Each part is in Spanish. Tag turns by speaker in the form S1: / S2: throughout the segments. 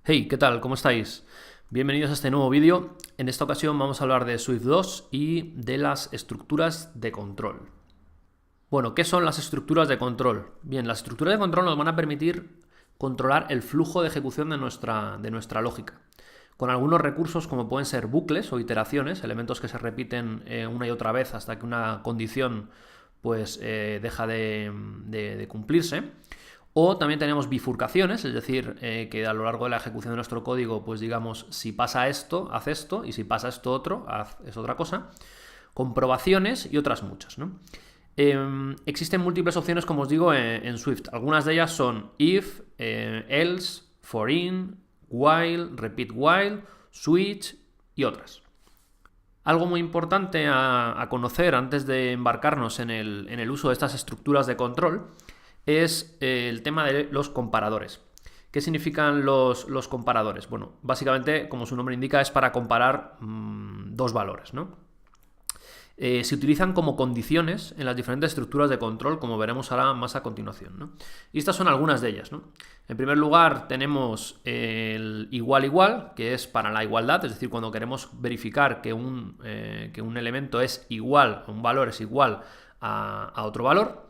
S1: Hey, ¿qué tal? ¿Cómo estáis? Bienvenidos a este nuevo vídeo. En esta ocasión vamos a hablar de Swift 2 y de las estructuras de control. Bueno, ¿qué son las estructuras de control? Bien, las estructuras de control nos van a permitir controlar el flujo de ejecución de nuestra lógica, con algunos recursos como pueden ser bucles o iteraciones, elementos que se repiten una y otra vez hasta que una condición pues deja de cumplirse. O también tenemos bifurcaciones, es decir, que a lo largo de la ejecución de nuestro código, pues digamos, si pasa esto, haz esto, y si pasa esto otro, es otra cosa. Comprobaciones y otras muchas, ¿no? Existen múltiples opciones, como os digo, en Swift. Algunas de ellas son if, else, for in, while, repeat while, switch y otras. Algo muy importante a conocer antes de embarcarnos en el uso de estas estructuras de control es el tema de los comparadores. ¿Qué significan los comparadores? Bueno, básicamente, como su nombre indica, es para comparar dos valores, ¿no? Se utilizan como condiciones en las diferentes estructuras de control, como veremos ahora más a continuación, ¿no? Y estas son algunas de ellas, ¿no? En primer lugar tenemos el igual, que es para la igualdad, es decir, cuando queremos verificar que un elemento es igual, un valor es igual a otro valor.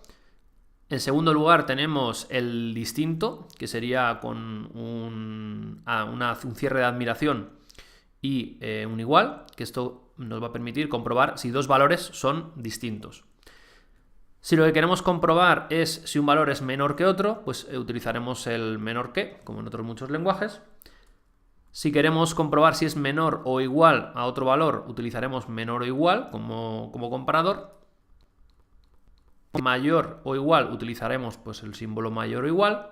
S1: En segundo lugar tenemos el distinto, que sería con un cierre de admiración y un igual, que esto nos va a permitir comprobar si dos valores son distintos. Si lo que queremos comprobar es si un valor es menor que otro, pues utilizaremos el menor que, como en otros muchos lenguajes. Si queremos comprobar si es menor o igual a otro valor, utilizaremos menor o igual como comparador. Mayor o igual, utilizaremos pues el símbolo mayor o igual.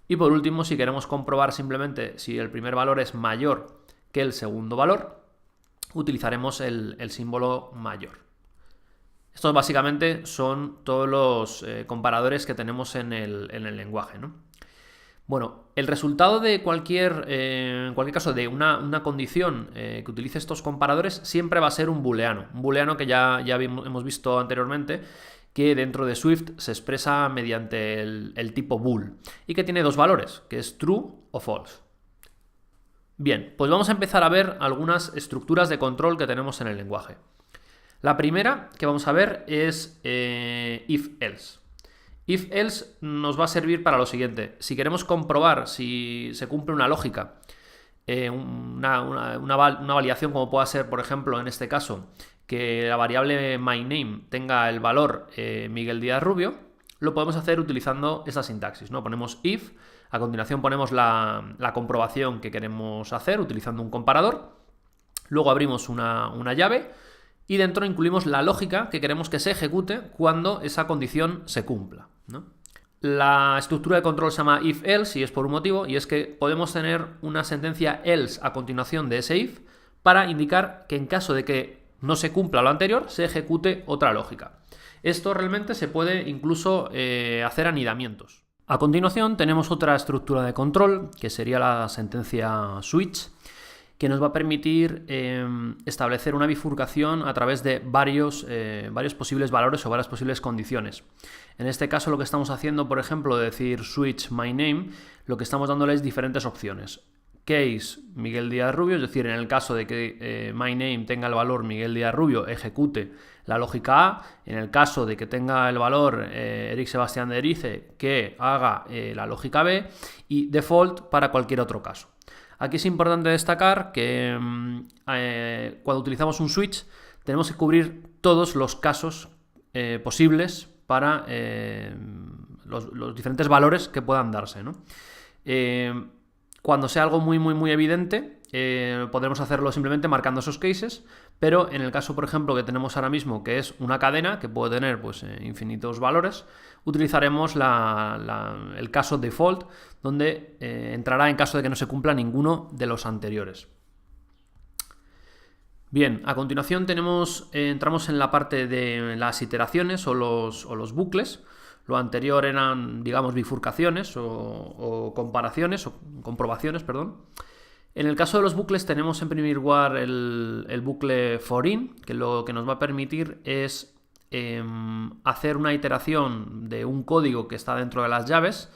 S1: Y por último, si queremos comprobar simplemente si el primer valor es mayor que el segundo valor, utilizaremos el símbolo mayor. Estos básicamente son todos los comparadores que tenemos en el lenguaje, ¿no? Bueno, el resultado de en cualquier caso de una condición que utilice estos comparadores siempre va a ser un booleano que ya hemos visto anteriormente, que dentro de Swift se expresa mediante el tipo bool y que tiene dos valores, que es true o false. Bien, pues vamos a empezar a ver algunas estructuras de control que tenemos en el lenguaje. La primera que vamos a ver es if-else. If-else nos va a servir para lo siguiente. Si queremos comprobar si se cumple una lógica, una validación como pueda ser, por ejemplo, en este caso, que la variable myName tenga el valor Miguel Díaz Rubio, lo podemos hacer utilizando esta sintaxis, ¿no? Ponemos if, a continuación ponemos la comprobación que queremos hacer utilizando un comparador, luego abrimos una llave y dentro incluimos la lógica que queremos que se ejecute cuando esa condición se cumpla, ¿no? La estructura de control se llama if-else y es por un motivo, y es que podemos tener una sentencia else a continuación de ese if para indicar que en caso de que no se cumpla lo anterior, se ejecute otra lógica. Esto realmente se puede incluso hacer anidamientos. A continuación tenemos otra estructura de control, que sería la sentencia switch, que nos va a permitir establecer una bifurcación a través de varios posibles valores o varias posibles condiciones. En este caso lo que estamos haciendo, por ejemplo, de decir switch myName, lo que estamos dándole es diferentes opciones. Case Miguel Díaz Rubio, es decir, en el caso de que myName tenga el valor Miguel Díaz Rubio, ejecute la lógica A. En el caso de que tenga el valor Eric Sebastián de Erice, que haga la lógica B, y default para cualquier otro caso. Aquí es importante destacar que cuando utilizamos un switch tenemos que cubrir todos los casos posibles para los diferentes valores que puedan darse, ¿no? Cuando sea algo muy evidente, podremos hacerlo simplemente marcando esos cases, pero en el caso, por ejemplo, que tenemos ahora mismo, que es una cadena que puede tener pues, infinitos valores, utilizaremos el caso default, donde entrará en caso de que no se cumpla ninguno de los anteriores. Bien, a continuación entramos en la parte de las iteraciones o los bucles. Lo anterior eran, digamos, bifurcaciones o comparaciones o comprobaciones, perdón. En el caso de los bucles tenemos en primer lugar el bucle for in, que lo que nos va a permitir es hacer una iteración de un código que está dentro de las llaves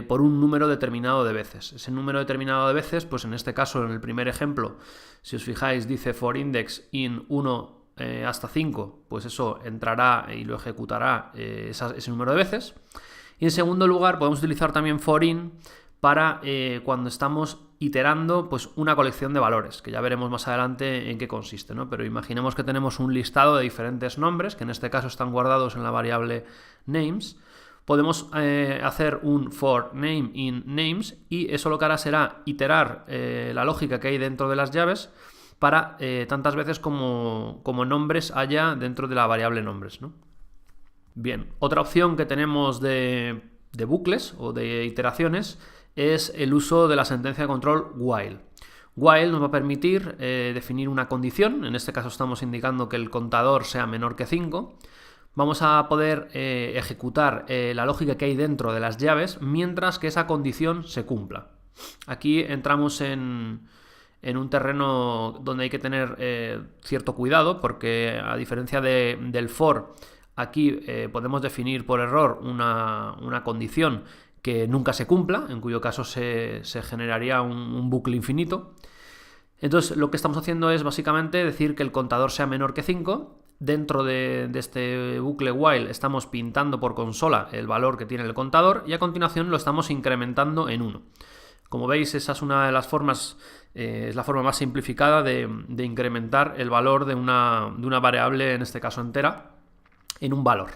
S1: por un número determinado de veces. Ese número determinado de veces, pues en este caso, en el primer ejemplo, si os fijáis, dice for index in 1 hasta 5, pues eso entrará y lo ejecutará ese número de veces. Y en segundo lugar, podemos utilizar también for in para cuando estamos iterando pues una colección de valores, que ya veremos más adelante en qué consiste, ¿no? Pero imaginemos que tenemos un listado de diferentes nombres, que en este caso están guardados en la variable names. Podemos hacer un for name in names y eso lo que hará será iterar la lógica que hay dentro de las llaves para tantas veces como nombres haya dentro de la variable nombres, ¿no? Bien, otra opción que tenemos de bucles o de iteraciones es el uso de la sentencia de control while. While nos va a permitir definir una condición, en este caso estamos indicando que el contador sea menor que 5. Vamos a poder ejecutar la lógica que hay dentro de las llaves mientras que esa condición se cumpla. Aquí entramos en un terreno donde hay que tener cierto cuidado porque a diferencia del for, aquí podemos definir por error una condición que nunca se cumpla, en cuyo caso se generaría un bucle infinito. Entonces lo que estamos haciendo es básicamente decir que el contador sea menor que 5. Dentro de este bucle while estamos pintando por consola el valor que tiene el contador y a continuación lo estamos incrementando en 1. Como veis, esa es una de las formas, es la forma más simplificada de incrementar el valor de una variable, en este caso entera, en un valor.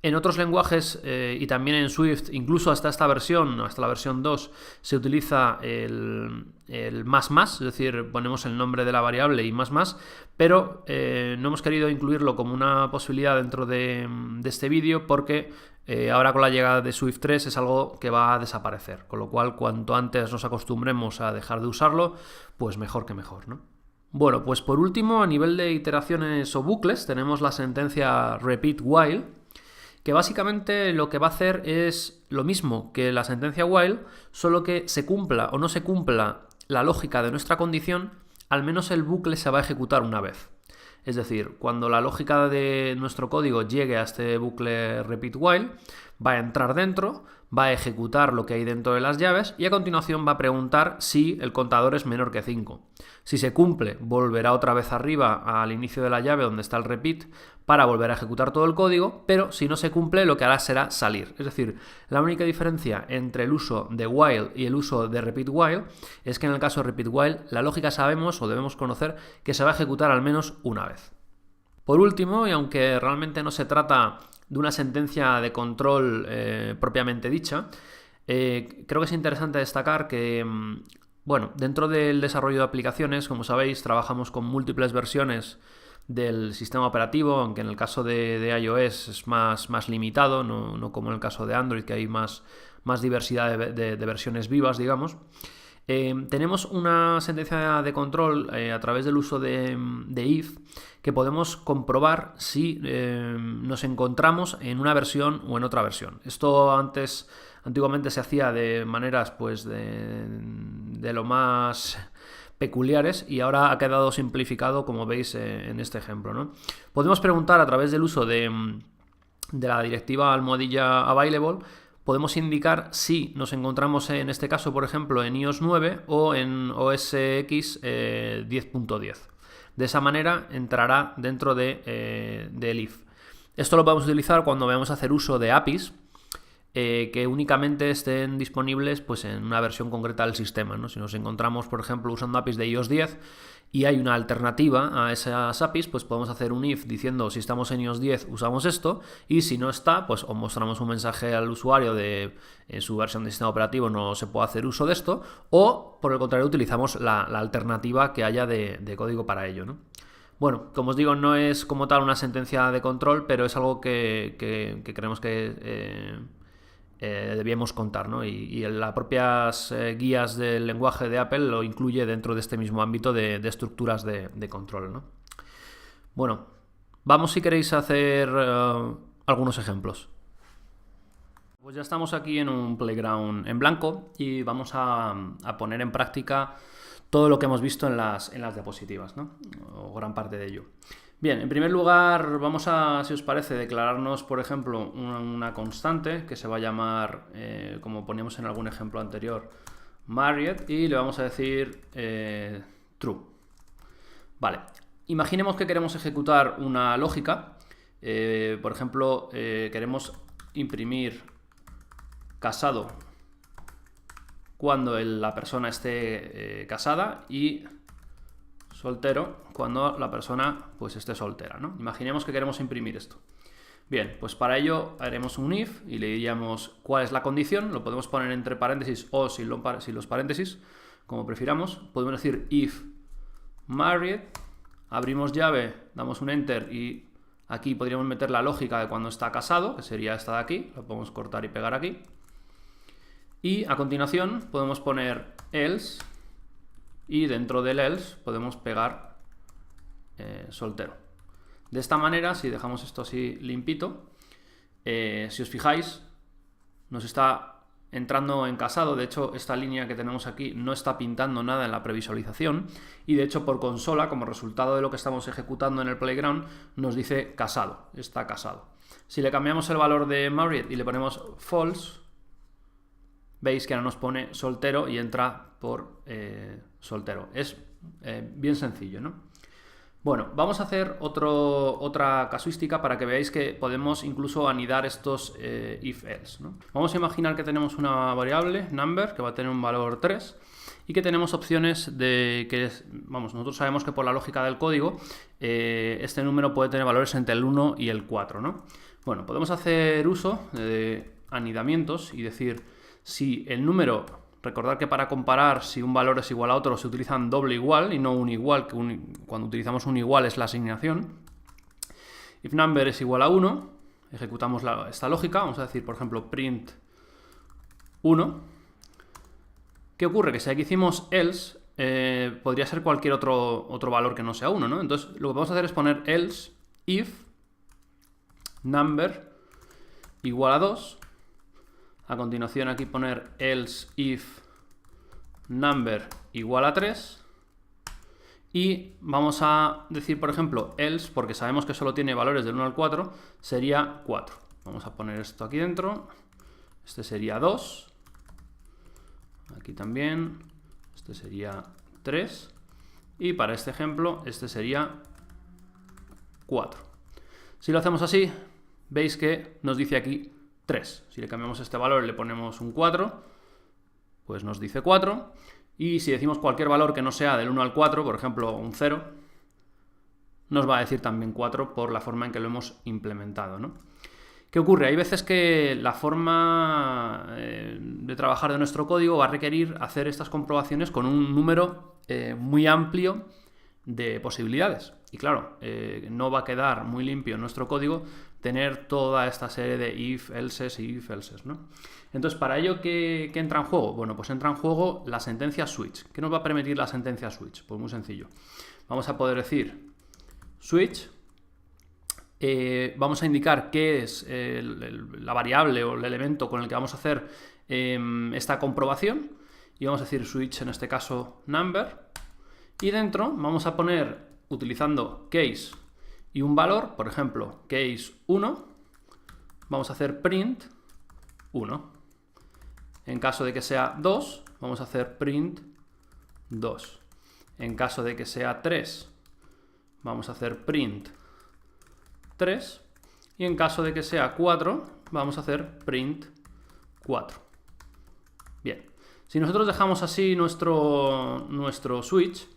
S1: En otros lenguajes y también en Swift, incluso hasta esta versión, hasta la versión 2, se utiliza el más, es decir, ponemos el nombre de la variable y más, pero no hemos querido incluirlo como una posibilidad dentro de este vídeo porque ahora con la llegada de Swift 3 es algo que va a desaparecer, con lo cual cuanto antes nos acostumbremos a dejar de usarlo, pues mejor que mejor, ¿no? Bueno, pues por último, a nivel de iteraciones o bucles, tenemos la sentencia repeat while, que básicamente lo que va a hacer es lo mismo que la sentencia while, solo que se cumpla o no se cumpla la lógica de nuestra condición, al menos el bucle se va a ejecutar una vez. Es decir, cuando la lógica de nuestro código llegue a este bucle repeat while, va a entrar dentro, va a ejecutar lo que hay dentro de las llaves y a continuación va a preguntar si el contador es menor que 5. Si se cumple, volverá otra vez arriba al inicio de la llave donde está el repeat para volver a ejecutar todo el código, pero si no se cumple lo que hará será salir. Es decir, la única diferencia entre el uso de while y el uso de repeat while es que en el caso de repeat while la lógica sabemos o debemos conocer que se va a ejecutar al menos una vez. Por último, y aunque realmente no se trata de una sentencia de control propiamente dicha, creo que es interesante destacar que bueno, dentro del desarrollo de aplicaciones, como sabéis, trabajamos con múltiples versiones del sistema operativo, aunque en el caso de iOS es más limitado, no como en el caso de Android, que hay más diversidad de versiones vivas, digamos. Tenemos una sentencia de control a través del uso de if que podemos comprobar si nos encontramos en una versión o en otra versión. Esto antiguamente se hacía de maneras pues de lo más peculiares y ahora ha quedado simplificado, como veis en este ejemplo, ¿no? Podemos preguntar a través del uso de la directiva almohadilla available. Podemos indicar si nos encontramos en este caso, por ejemplo, en iOS 9 o en OS X 10.10. De esa manera entrará dentro del if. Esto lo podemos utilizar cuando vamos a hacer uso de APIs que únicamente estén disponibles pues, en una versión concreta del sistema, ¿no? Si nos encontramos, por ejemplo, usando APIs de iOS 10 y hay una alternativa a esas APIs, pues podemos hacer un if diciendo si estamos en iOS 10 usamos esto y si no está, pues os mostramos un mensaje al usuario de en su versión de sistema operativo no se puede hacer uso de esto o por el contrario utilizamos la alternativa que haya de código para ello, ¿no? Bueno, como os digo, no es como tal una sentencia de control, pero es algo que creemos que debíamos contar, ¿no? Y las propias guías del lenguaje de Apple lo incluye dentro de este mismo ámbito de estructuras de control, ¿no? Bueno, vamos si queréis a hacer algunos ejemplos. Pues ya estamos aquí en un playground en blanco y vamos a poner en práctica todo lo que hemos visto en las diapositivas, ¿no? O gran parte de ello. Bien, en primer lugar vamos a, si os parece, declararnos, por ejemplo, una constante que se va a llamar, como poníamos en algún ejemplo anterior, Married, y le vamos a decir true. Vale, imaginemos que queremos ejecutar una lógica, por ejemplo, queremos imprimir casado cuando la persona esté casada y soltero cuando la persona pues esté soltera, ¿no? Imaginemos que queremos imprimir esto. Bien, pues para ello haremos un if y le diríamos cuál es la condición, lo podemos poner entre paréntesis o sin los paréntesis, como prefiramos. Podemos decir if married, abrimos llave, damos un enter y aquí podríamos meter la lógica de cuando está casado, que sería esta de aquí, lo podemos cortar y pegar aquí. Y a continuación podemos poner else y dentro del else podemos pegar soltero. De esta manera, si dejamos esto así limpito, si os fijáis, nos está entrando en casado. De hecho, esta línea que tenemos aquí no está pintando nada en la previsualización y de hecho por consola, como resultado de lo que estamos ejecutando en el playground, nos dice casado, está casado. Si le cambiamos el valor de married y le ponemos false, veis que ahora nos pone soltero y entra por soltero. Es bien sencillo, ¿no? Bueno, vamos a hacer otra casuística para que veáis que podemos incluso anidar estos if-else, ¿no? Vamos a imaginar que tenemos una variable, number, que va a tener un valor 3 y que tenemos opciones de que, nosotros sabemos que por la lógica del código este número puede tener valores entre el 1 y el 4, ¿no? Bueno, podemos hacer uso de anidamientos y decir si el número, recordad que para comparar si un valor es igual a otro se utilizan doble igual y no un igual, que cuando utilizamos un igual es la asignación. If number es igual a 1, ejecutamos esta lógica, vamos a decir por ejemplo print 1. ¿Qué ocurre? Que si aquí hicimos else, podría ser cualquier otro valor que no sea 1, ¿no? Entonces lo que vamos a hacer es poner else if number igual a 2. A continuación aquí poner else if number igual a 3 y vamos a decir por ejemplo else, porque sabemos que solo tiene valores del 1 al 4, sería 4. Vamos a poner esto aquí dentro, este sería 2, aquí también, este sería 3 y para este ejemplo este sería 4. Si lo hacemos así, veis que nos dice aquí 3. Si le cambiamos este valor y le ponemos un 4, pues nos dice 4. Y si decimos cualquier valor que no sea del 1 al 4, por ejemplo un 0, nos va a decir también 4 por la forma en que lo hemos implementado, ¿no? ¿Qué ocurre? Hay veces que la forma de trabajar de nuestro código va a requerir hacer estas comprobaciones con un número muy amplio de posibilidades. Y claro, no va a quedar muy limpio en nuestro código tener toda esta serie de if, elses y if, elses, ¿no? Entonces, ¿para ello qué entra en juego? Bueno, pues entra en juego la sentencia switch. ¿Qué nos va a permitir la sentencia switch? Pues muy sencillo. Vamos a poder decir switch, vamos a indicar qué es la variable o el elemento con el que vamos a hacer esta comprobación y vamos a decir switch, en este caso number, y dentro vamos a poner, utilizando case y un valor, por ejemplo, case 1, vamos a hacer print 1. En caso de que sea 2, vamos a hacer print 2. En caso de que sea 3, vamos a hacer print 3. Y en caso de que sea 4, vamos a hacer print 4. Bien, si nosotros dejamos así nuestro switch,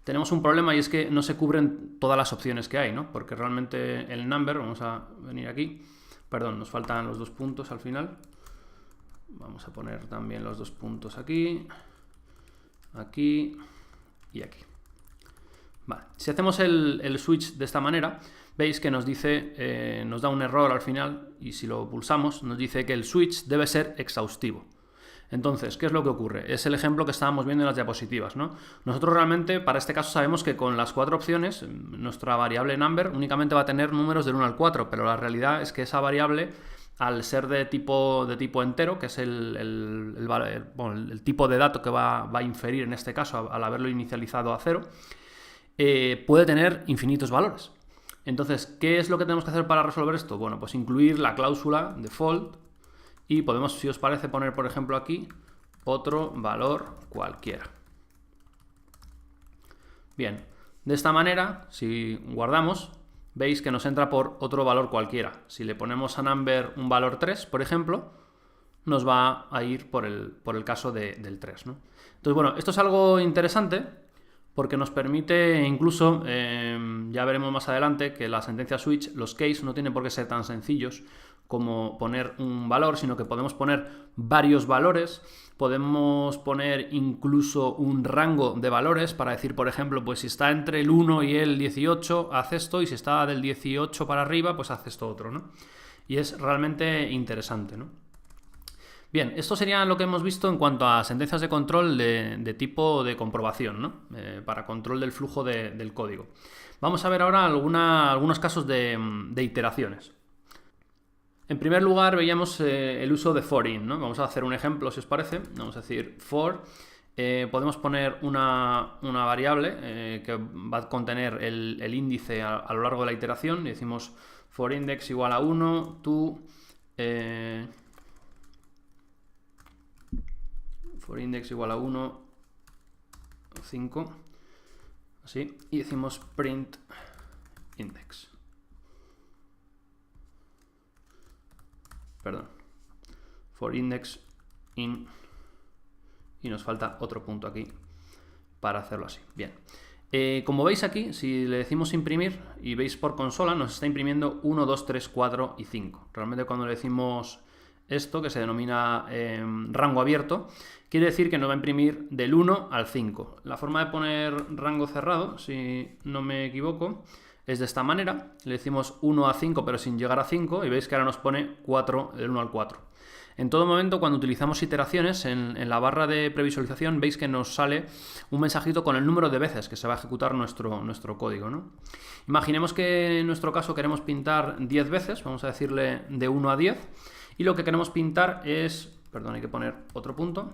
S1: tenemos un problema y es que no se cubren todas las opciones que hay, ¿no? Porque realmente el number, vamos a venir aquí, perdón, nos faltan los 2 puntos al final. Vamos a poner también los 2 puntos aquí, aquí y aquí. Vale, si hacemos el switch de esta manera, veis que nos dice, nos da un error al final y si lo pulsamos nos dice que el switch debe ser exhaustivo. Entonces, ¿qué es lo que ocurre? Es el ejemplo que estábamos viendo en las diapositivas, ¿no? Nosotros realmente, para este caso, sabemos que con las 4 opciones, nuestra variable number únicamente va a tener números del 1 al 4, pero la realidad es que esa variable al ser de tipo entero, que es el tipo de dato que va a inferir en este caso al haberlo inicializado a 0, puede tener infinitos valores. Entonces, ¿qué es lo que tenemos que hacer para resolver esto? Bueno, pues incluir la cláusula default y podemos, si os parece, poner, por ejemplo, aquí otro valor cualquiera. Bien, de esta manera, si guardamos, veis que nos entra por otro valor cualquiera. Si le ponemos a number un valor 3, por ejemplo, nos va a ir por el caso del 3, ¿no? Entonces, bueno, esto es algo interesante porque nos permite incluso, ya veremos más adelante, que la sentencia switch, los case no tienen por qué ser tan sencillos como poner un valor, sino que podemos poner varios valores, podemos poner incluso un rango de valores para decir, por ejemplo, pues si está entre el 1 y el 18, haz esto, y si está del 18 para arriba, pues haz esto otro, ¿no? Y es realmente interesante, ¿no? Bien, esto sería lo que hemos visto en cuanto a sentencias de control de tipo de comprobación, ¿no? Para control del flujo del código. Vamos a ver ahora algunos casos de iteraciones. En primer lugar, veíamos el uso de for in, ¿no? Vamos a hacer un ejemplo, si os parece. Vamos a decir for. Podemos poner una variable que va a contener el índice a lo largo de la iteración. Y decimos for index igual a 1 to... for index igual a 1, 5, así, y decimos print index. Perdón. For index in, y nos falta otro punto aquí para hacerlo así. Bien. Como veis aquí, si le decimos imprimir y veis por consola, nos está imprimiendo 1, 2, 3, 4 y 5. Realmente cuando le decimos esto, que se denomina rango abierto, quiere decir que nos va a imprimir del 1 al 5. La forma de poner rango cerrado, si no me equivoco, es de esta manera. Le decimos 1 a 5 pero sin llegar a 5 y veis que ahora nos pone 4 del 1 al 4. En todo momento, cuando utilizamos iteraciones, en la barra de previsualización veis que nos sale un mensajito con el número de veces que se va a ejecutar nuestro código, ¿no? Imaginemos que en nuestro caso queremos pintar 10 veces, vamos a decirle de 1 a 10, y lo que queremos pintar es, perdón, hay que poner otro punto,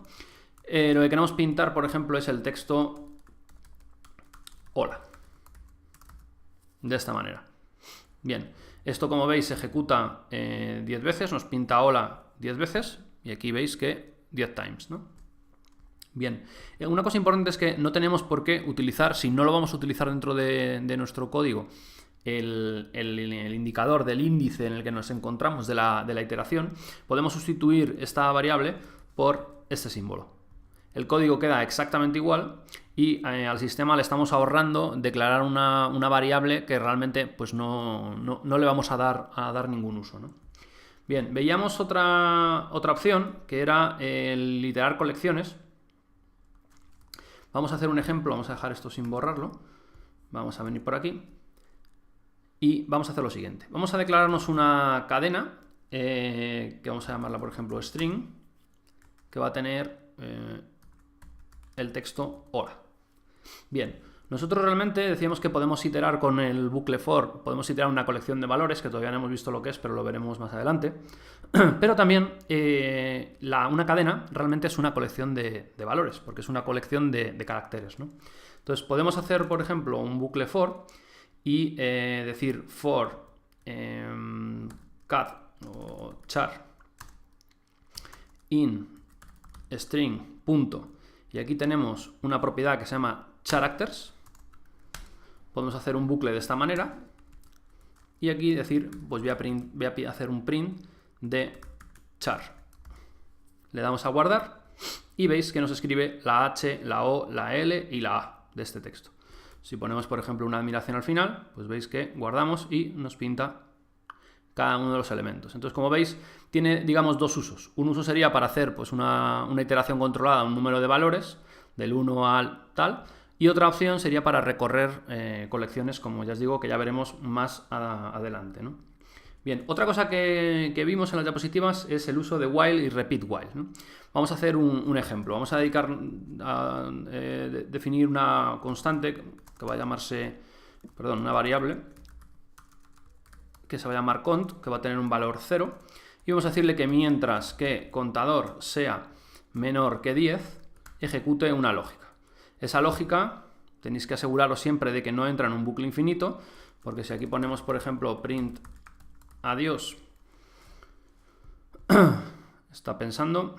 S1: lo que queremos pintar, por ejemplo, es el texto hola, de esta manera. Bien, esto como veis se ejecuta 10 veces, nos pinta hola 10 veces, y aquí veis que 10 times, ¿no? Bien, una cosa importante es que no tenemos por qué utilizar, si no lo vamos a utilizar dentro de nuestro código, el indicador del índice en el que nos encontramos de la iteración, podemos sustituir esta variable por este símbolo. El código queda exactamente igual y al sistema le estamos ahorrando declarar una variable que realmente pues no le vamos a dar ningún uso, ¿no? Bien, veíamos otra opción que era el iterar colecciones. Vamos a hacer un ejemplo, vamos a dejar esto sin borrarlo. Vamos a venir por aquí. Y vamos a hacer lo siguiente. Vamos a declararnos una cadena, que vamos a llamarla, por ejemplo, string, que va a tener el texto hola. Bien, nosotros realmente decíamos que podemos iterar con el bucle for, podemos iterar una colección de valores, que todavía no hemos visto lo que es, pero lo veremos más adelante. Pero también una cadena realmente es una colección de valores, porque es una colección de caracteres, ¿no? Entonces podemos hacer, por ejemplo, un bucle for y decir for cat o char in string punto, y aquí tenemos una propiedad que se llama characters. Podemos hacer un bucle de esta manera y aquí decir, pues voy a hacer un print de char. Le damos a guardar y veis que nos escribe la H, la O, la L y la A de este texto. Si ponemos, por ejemplo, una admiración al final, pues veis que guardamos y nos pinta cada uno de los elementos. Entonces, como veis, tiene, digamos, dos usos. Un uso sería para hacer pues, una iteración controlada, un número de valores, del 1 al tal, y otra opción sería para recorrer colecciones, como ya os digo, que ya veremos más adelante, ¿no? Bien, otra cosa que vimos en las diapositivas es el uso de while y repeat while, ¿no? Vamos a hacer un ejemplo. Vamos a dedicar a definir una constante que va a llamarse, perdón, una variable que se va a llamar cont, que va a tener un valor 0, y vamos a decirle que mientras que contador sea menor que 10, ejecute una lógica. Esa lógica tenéis que aseguraros siempre de que no entra en un bucle infinito, porque si aquí ponemos, por ejemplo, print adiós, está pensando.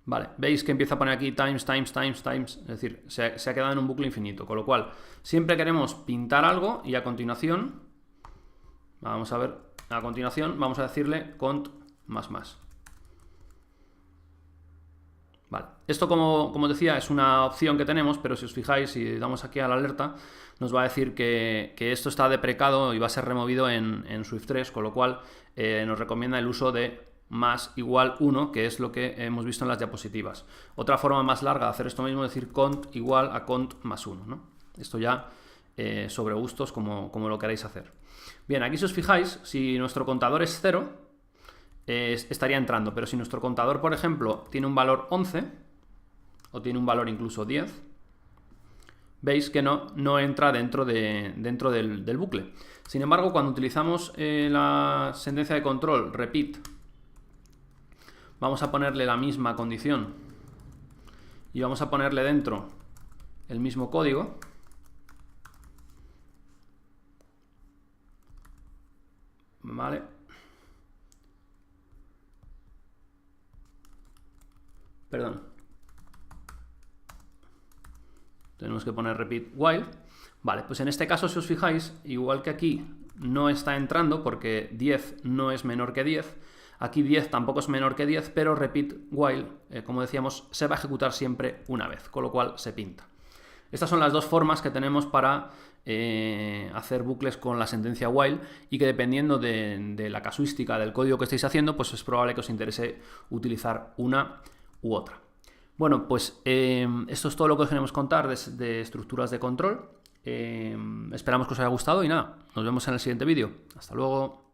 S1: Vale, veis que empieza a poner aquí times, es decir, se ha quedado en un bucle infinito, con lo cual siempre queremos pintar algo y a continuación, vamos a ver, vamos a decirle cont más. Vale, esto como decía es una opción que tenemos, pero si os fijáis, si damos aquí a la alerta, nos va a decir que esto está deprecado y va a ser removido en Swift 3, con lo cual nos recomienda el uso de más igual 1, que es lo que hemos visto en las diapositivas. Otra forma más larga de hacer esto mismo es decir cont igual a cont más 1, ¿no? Esto ya sobre gustos como lo queráis hacer. Bien, aquí si os fijáis, si nuestro contador es 0, estaría entrando, pero si nuestro contador, por ejemplo, tiene un valor 11 o tiene un valor incluso 10, veis que no entra dentro del bucle. Sin embargo, cuando utilizamos la sentencia de control repeat, vamos a ponerle la misma condición y vamos a ponerle dentro el mismo código. Vale. Perdón. Tenemos que poner repeat while. Vale, pues en este caso, si os fijáis, igual que aquí no está entrando porque 10 no es menor que 10, aquí 10 tampoco es menor que 10, pero repeat while, como decíamos, se va a ejecutar siempre una vez, con lo cual se pinta. Estas son las dos formas que tenemos para hacer bucles con la sentencia while y que dependiendo de la casuística del código que estéis haciendo, pues es probable que os interese utilizar una u otra. Bueno, pues esto es todo lo que os queremos contar de estructuras de control. Esperamos que os haya gustado y nada, nos vemos en el siguiente vídeo. Hasta luego.